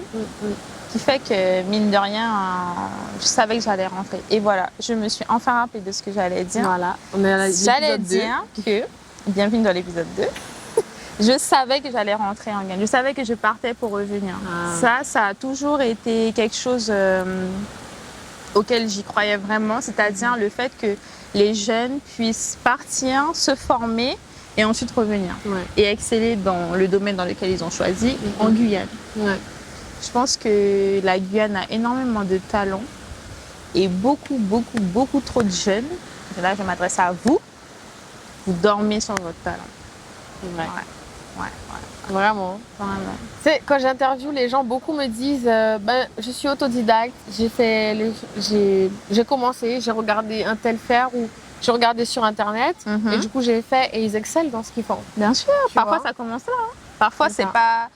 qui fait que, mine de rien, je savais que j'allais rentrer. Et voilà, je me suis enfin rappelé de ce que j'allais dire. Voilà, on est à J'allais l'épisode 2. dire que, bienvenue dans l'épisode 2, je savais que j'allais rentrer en Guyane. Je savais que je partais pour revenir. Ça a toujours été quelque chose auquel j'y croyais vraiment, c'est-à-dire le fait que les jeunes puissent partir, se former et ensuite revenir. Et exceller dans le domaine dans lequel ils ont choisi, en Guyane. Je pense que la Guyane a énormément de talent et beaucoup trop de jeunes. Et là, je m'adresse à vous. Vous dormez sur votre talent. C'est vrai. Ouais. Vraiment. Vraiment. Tu sais, quand j'interviewe les gens, beaucoup me disent ben, je suis autodidacte, j'ai commencé, j'ai regardé un tel faire ou j'ai regardé sur internet et du coup j'ai fait et ils excellent dans ce qu'ils font. Bien sûr, parfois ça commence là. Parfois c'est pas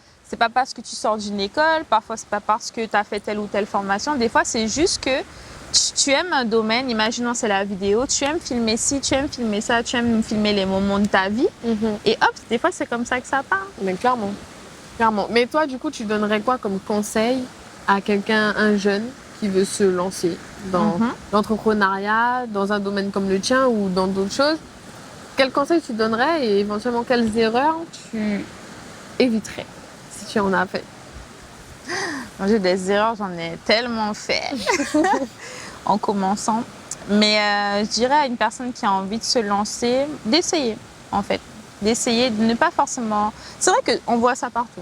parce que tu sors d'une école, parfois c'est pas parce que tu as fait telle ou telle formation, des fois c'est juste que tu aimes un domaine, imaginons c'est la vidéo, tu aimes filmer ci, tu aimes filmer ça, tu aimes filmer les moments de ta vie et hop, des fois c'est comme ça que ça part. Mais clairement. Mais toi du coup tu donnerais quoi comme conseil à quelqu'un, un jeune qui veut se lancer dans l'entrepreneuriat, dans un domaine comme le tien ou dans d'autres choses, quels conseils tu donnerais et éventuellement quelles erreurs tu éviterais si tu en as fait? J'ai des erreurs, j'en ai tellement fait en commençant. Mais je dirais à une personne qui a envie de se lancer, d'essayer en fait. D'essayer, de ne pas forcément... C'est vrai qu'on voit ça partout.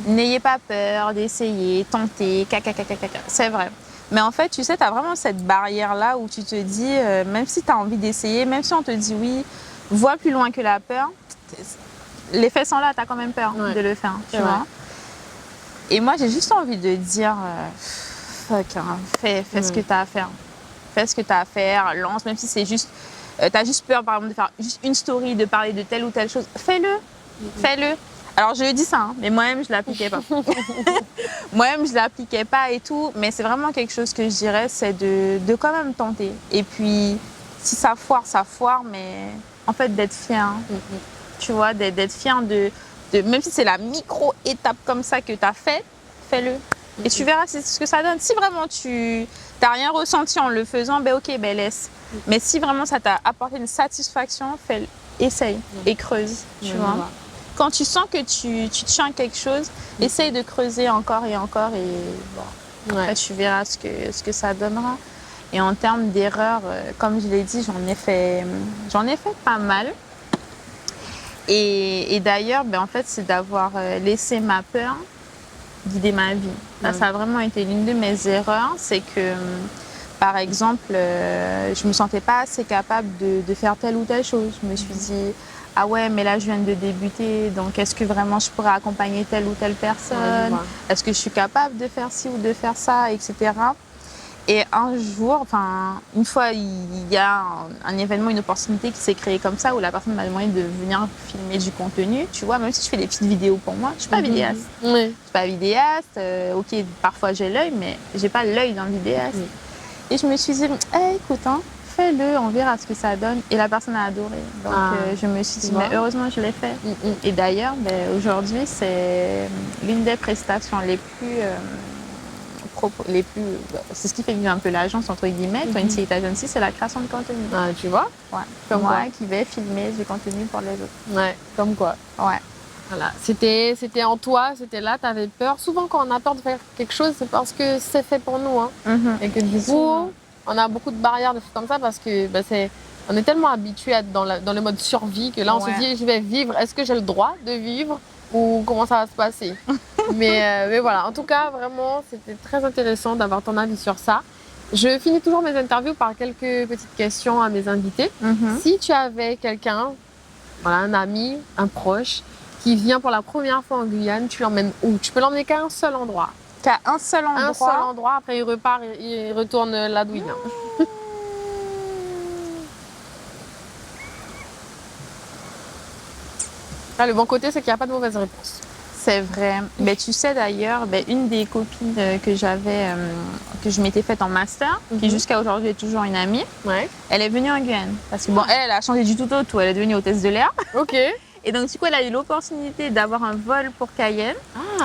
N'ayez pas peur d'essayer, tenter, c'est vrai. Mais en fait, tu sais, tu as vraiment cette barrière-là où tu te dis, même si tu as envie d'essayer, même si on te dit oui, vois plus loin que la peur, les faits sont là, tu as quand même peur de le faire, tu vois. Et moi, j'ai juste envie de dire, fuck, hein, fais ce que tu as à faire. Fais ce que tu as à faire, lance, même si c'est juste, tu as juste peur, par exemple, de faire juste une story, de parler de telle ou telle chose. Fais-le, fais-le. Alors, je dis ça, hein, mais moi-même, je ne l'appliquais pas. Moi-même, je ne l'appliquais pas et tout. Mais c'est vraiment quelque chose que je dirais, c'est de quand même tenter. Et puis, si ça foire, mais en fait, d'être fier. Hein. Tu vois, d'être fier même si c'est la micro-étape comme ça que tu as fait, fais-le. Et tu verras ce que ça donne. Si vraiment tu n'as rien ressenti en le faisant, ben ok, ben laisse. Mais si vraiment ça t'a apporté une satisfaction, essaye et creuse. Tu vois. Quand tu sens que tu tiens à quelque chose, essaye de creuser encore et encore et bon, après tu verras ce que ça donnera. Et en termes d'erreurs, comme je l'ai dit, j'en ai fait pas mal. Et d'ailleurs, ben, en fait, c'est d'avoir laissé ma peur guider ma vie. Ça a vraiment été l'une de mes erreurs, c'est que par exemple, je me sentais pas assez capable de faire telle ou telle chose. Je me suis dit, ah ouais, mais là je viens de débuter, donc est-ce que vraiment je pourrais accompagner telle ou telle personne? Est-ce que je suis capable de faire ci ou de faire ça, etc. Et un jour, enfin, une fois, il y a un événement, une opportunité qui s'est créée comme ça, où la personne m'a demandé de venir filmer du contenu. Tu vois, même si je fais des petites vidéos pour moi, je suis pas vidéaste. Je suis pas vidéaste. Ok, parfois j'ai l'œil, mais j'ai pas l'œil d'un vidéaste. Et je me suis dit, hey, écoute, hein, fais-le, on verra ce que ça donne. Et la personne a adoré. Donc je me suis dit, mais heureusement je l'ai fait. Et d'ailleurs, ben, aujourd'hui, c'est l'une des prestations les plus... c'est ce qui fait vivre un peu l'agence, entre guillemets, 28 Agency, c'est la création de contenu. Ah, tu vois? Ouais. Comme moi qui vais filmer du contenu pour les autres. Ouais, comme quoi. Ouais. Voilà. C'était en toi, c'était là, tu avais peur. Souvent, quand on a peur de faire quelque chose, c'est parce que c'est fait pour nous. Hein. Et que du coup, on a beaucoup de barrières, de choses comme ça, parce que on est tellement habitué à être dans le mode survie que là, on se dit, je vais vivre. Est-ce que j'ai le droit de vivre ou comment ça va se passer? mais voilà, en tout cas, vraiment, c'était très intéressant d'avoir ton avis sur ça. Je finis toujours mes interviews par quelques petites questions à mes invités. Si tu avais quelqu'un, voilà, un ami, un proche, qui vient pour la première fois en Guyane, tu l'emmènes où? Tu peux l'emmener qu'à un seul endroit. Qu'à un seul endroit? Un seul endroit, après il repart, il retourne là d'où il vient. Là, le bon côté, c'est qu'il n'y a pas de mauvaise réponse. C'est vrai. Mais tu sais d'ailleurs, une des copines que j'avais, que je m'étais faite en master, qui jusqu'à aujourd'hui est toujours une amie, elle est venue en Guyane. Parce que bon, elle a changé du tout au tout, elle est devenue hôtesse de l'air. Ok. Et donc du coup, elle a eu l'opportunité d'avoir un vol pour Cayenne.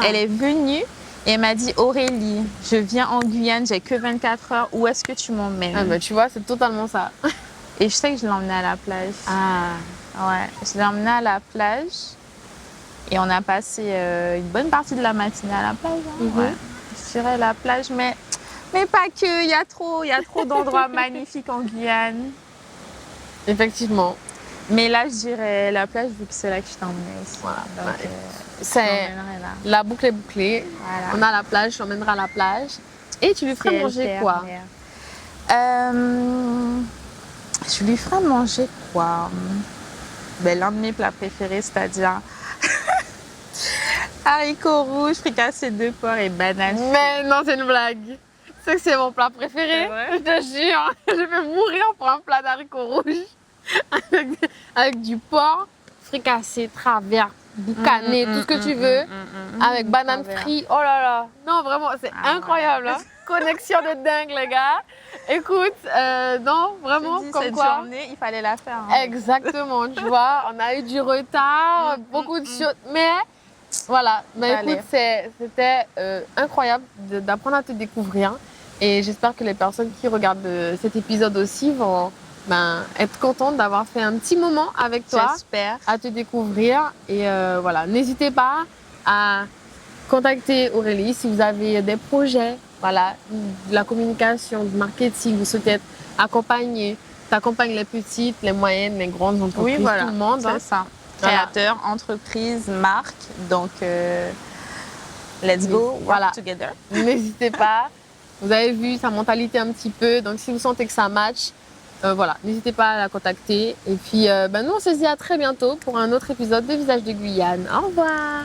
Elle est venue et elle m'a dit, Aurélie, je viens en Guyane, j'ai que 24 heures, où est-ce que tu m'emmènes? Ah bah tu vois, c'est totalement ça. Et je sais que je l'ai emmenée à la plage. Ouais, je l'ai emmenée à la plage. Et on a passé une bonne partie de la matinée à la plage. Ouais. Je dirais la plage, mais pas que. Il y a trop d'endroits magnifiques en Guyane. Effectivement. Mais là, je dirais la plage, vu que c'est là que je t'ai emmenée aussi. Voilà. C'est la boucle est bouclée. Voilà. On a la plage, je t'emmènerai à la plage. Et tu lui ferais manger quoi? Je lui ferais manger quoi? L'un de mes plats préférés, c'est-à-dire haricots rouges, fricassés de porc et bananes. Mais non, c'est une blague. Tu sais que c'est mon plat préféré. Je te jure, je vais mourir pour un plat d'haricots rouges avec du porc fricassé, travers, boucané, tout ce que tu veux, avec bananes frites. Oh là là. Non, vraiment, c'est incroyable. Hein. Connexion de dingue, les gars. Écoute, non, vraiment, comme cette quoi. journée, il fallait la faire. Hein. Exactement, tu vois, on a eu du retard, beaucoup de choses, mais Voilà, bah, Allez. écoute, c'était incroyable d'apprendre à te découvrir. Et j'espère que les personnes qui regardent cet épisode aussi vont être contentes d'avoir fait un petit moment avec toi, J'espère. à te découvrir. Et voilà, n'hésitez pas à contacter Aurélie si vous avez des projets, voilà, de la communication, du marketing, vous souhaitez être accompagné. Tu accompagnes les petites, les moyennes, les grandes entreprises, Oui, voilà, tout le monde. c'est ça. Créateur, entreprise, marque. Donc, let's go, work Voilà. together. N'hésitez pas. Vous avez vu sa mentalité un petit peu. Donc, si vous sentez que ça match, voilà, n'hésitez pas à la contacter. Et puis, nous, on se dit à très bientôt pour un autre épisode de Visage de Guyane. Au revoir.